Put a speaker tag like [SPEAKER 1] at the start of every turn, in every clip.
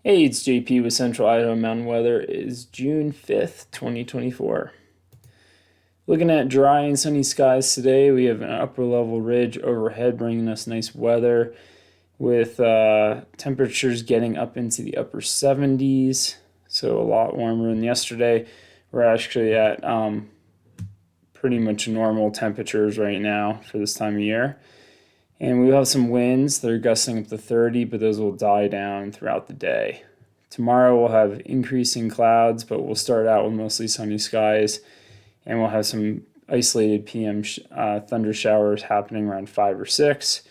[SPEAKER 1] Hey, it's JP with Central Idaho Mountain Weather. It is June 5th, 2024. Looking at dry and sunny skies today, we have an upper level ridge overhead bringing us nice weather with temperatures getting up into the upper 70s, so a lot warmer than yesterday. We're actually at pretty much normal temperatures right now for this time of year. And we will have some winds that are gusting up to 30, but those will die down throughout the day. Tomorrow we'll have increasing clouds, but we'll start out with mostly sunny skies, and we'll have some isolated PM thunder showers happening around 5 or 6.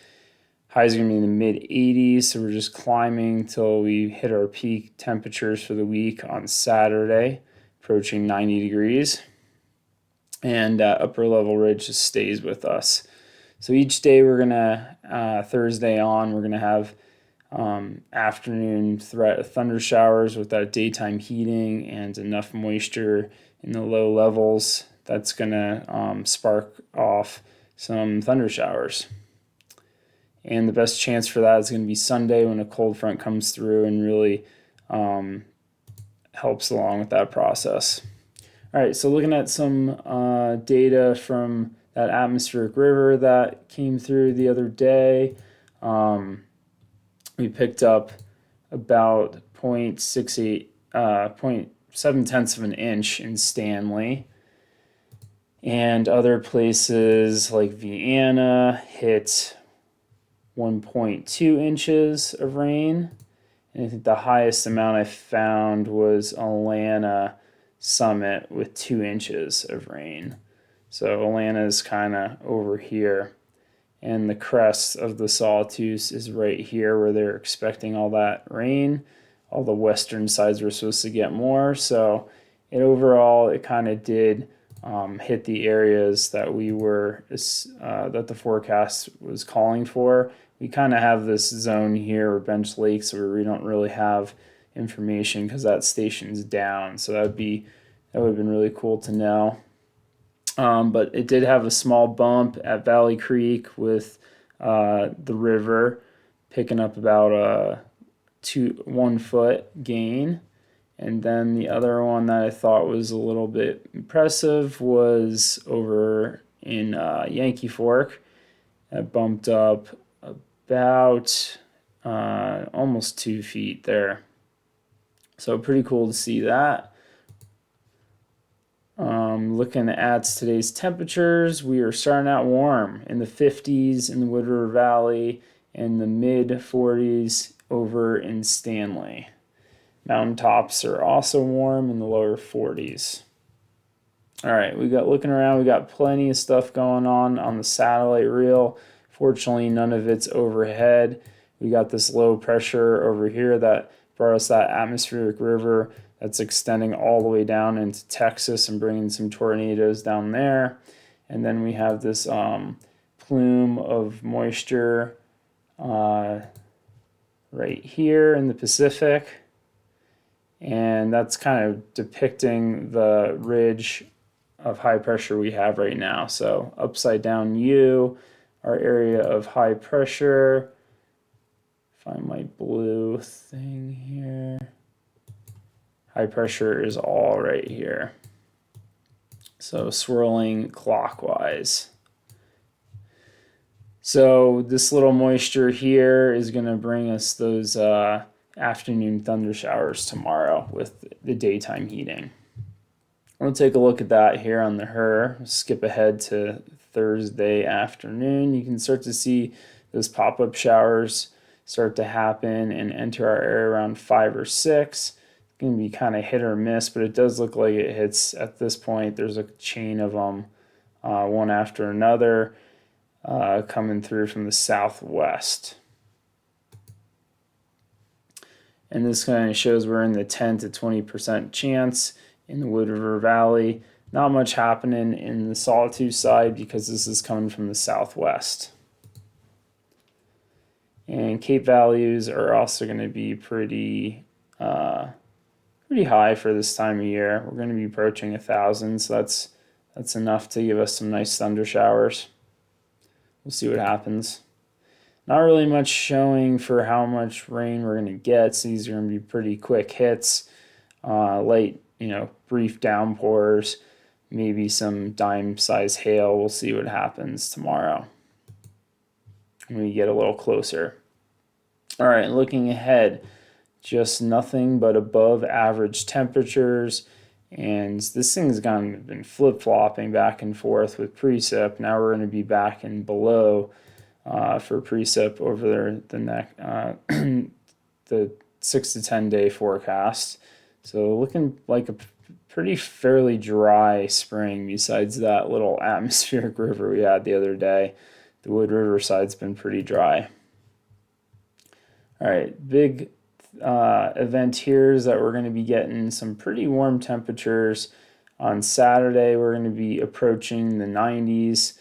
[SPEAKER 1] Highs are going to be in the mid 80s, so we're just climbing till we hit our peak temperatures for the week on Saturday, approaching 90 degrees. And upper level ridge just stays with us. So each day we're gonna Thursday on we're gonna have afternoon thunder showers with that daytime heating and enough moisture in the low levels that's gonna spark off some thunder showers. And the best chance for that is going to be Sunday when a cold front comes through and really helps along with that process. All right, so looking at some data from that atmospheric river that came through the other day, we picked up about 0.68, 0.7 tenths of an inch in Stanley. And other places like Vienna hit 1.2 inches of rain. And I think the highest amount I found was Atlanta Summit with 2 inches of rain. So Atlanta is kind of over here. And the crest of the Sawtooth is right here where they're expecting all that rain. All the western sides were supposed to get more. So it kind of did hit the areas that that the forecast was calling for. We kind of have this zone here or bench lakes where we don't really have information because that station's down. So that would have been really cool to know. But it did have a small bump at Valley Creek with the river picking up about a 1 foot gain. And then the other one that I thought was a little bit impressive was over in Yankee Fork. It bumped up about almost 2 feet there. So pretty cool to see that. Looking at today's temperatures, we are starting out warm in the 50s in the Wood River Valley and the mid 40s over in Stanley. Mountaintops are also warm in the lower 40s. All right, we got plenty of stuff going on the satellite reel. Fortunately, none of it's overhead. We got this low pressure over here that brought us that atmospheric river that's extending all the way down into Texas and bringing some tornadoes down there. And then we have this plume of moisture right here in the Pacific. And that's kind of depicting the ridge of high pressure we have right now. So upside down U, our area of high pressure. Find my blue thing here. High pressure is all right here. So swirling clockwise. So this little moisture here is going to bring us those afternoon thunder showers tomorrow with the daytime heating. We'll take a look at that here on the HRRR. Skip ahead to Thursday afternoon. You can start to see those pop-up showers start to happen and enter our area around 5 or 6. It's going to be kind of hit or miss, but it does look like it hits at this point. There's a chain of them, one after another, coming through from the southwest. And this kind of shows we're in the 10 to 20% chance in the Wood River Valley. Not much happening in the Sawtooth side because this is coming from the southwest. And Cape values are also going to be pretty high for this time of year. We're going to be approaching 1,000, so that's enough to give us some nice thunder showers. We'll see what happens. not really much showing for how much rain we're going to get. So these are going to be pretty quick hits, light, brief downpours, maybe some dime-size hail. We'll see what happens tomorrow when we get a little closer. All right, looking ahead, just nothing but above average temperatures. And this thing's been flip-flopping back and forth with precip. Now we're going to be back in below for precip over the 6 to 10 day forecast. So looking like a pretty fairly dry spring besides that little atmospheric river we had the other day. The Wood River side's been pretty dry. All right, big event here is that we're going to be getting some pretty warm temperatures. On Saturday, we're going to be approaching the 90s,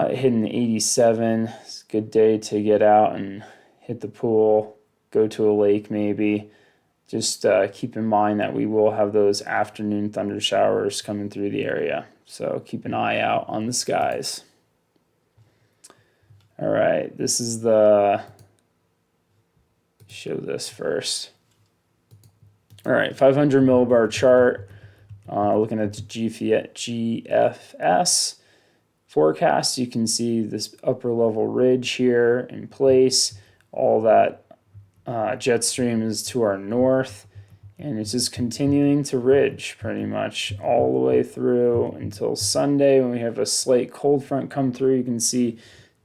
[SPEAKER 1] hitting 87. It's a good day to get out and hit the pool, go to a lake maybe. Just keep in mind that we will have those afternoon thunder showers coming through the area. So keep an eye out on the skies. All right, this is show this first. All right, 500 millibar chart. Looking at the GFS forecast, you can see this upper level ridge here in place. All that jet stream is to our north, and it's just continuing to ridge pretty much all the way through until Sunday when we have a slight cold front come through. You can see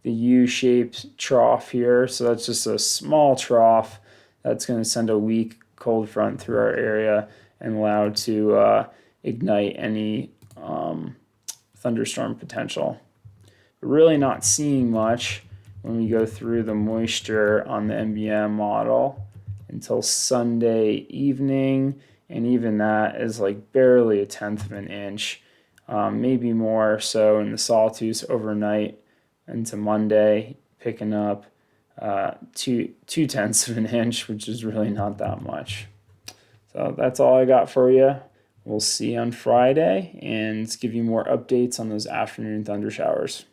[SPEAKER 1] the U-shaped trough here, so that's just a small trough that's going to send a weak cold front through our area and allow it to ignite any thunderstorm potential. We're really not seeing much when we go through the moisture on the MBM model until Sunday evening, and even that is like barely 1/10 of an inch, maybe more so in the sawtooth overnight into Monday, picking up 2/10 of an inch, which is really not that much. So that's all I got for you. We'll see you on Friday and give you more updates on those afternoon thunder showers.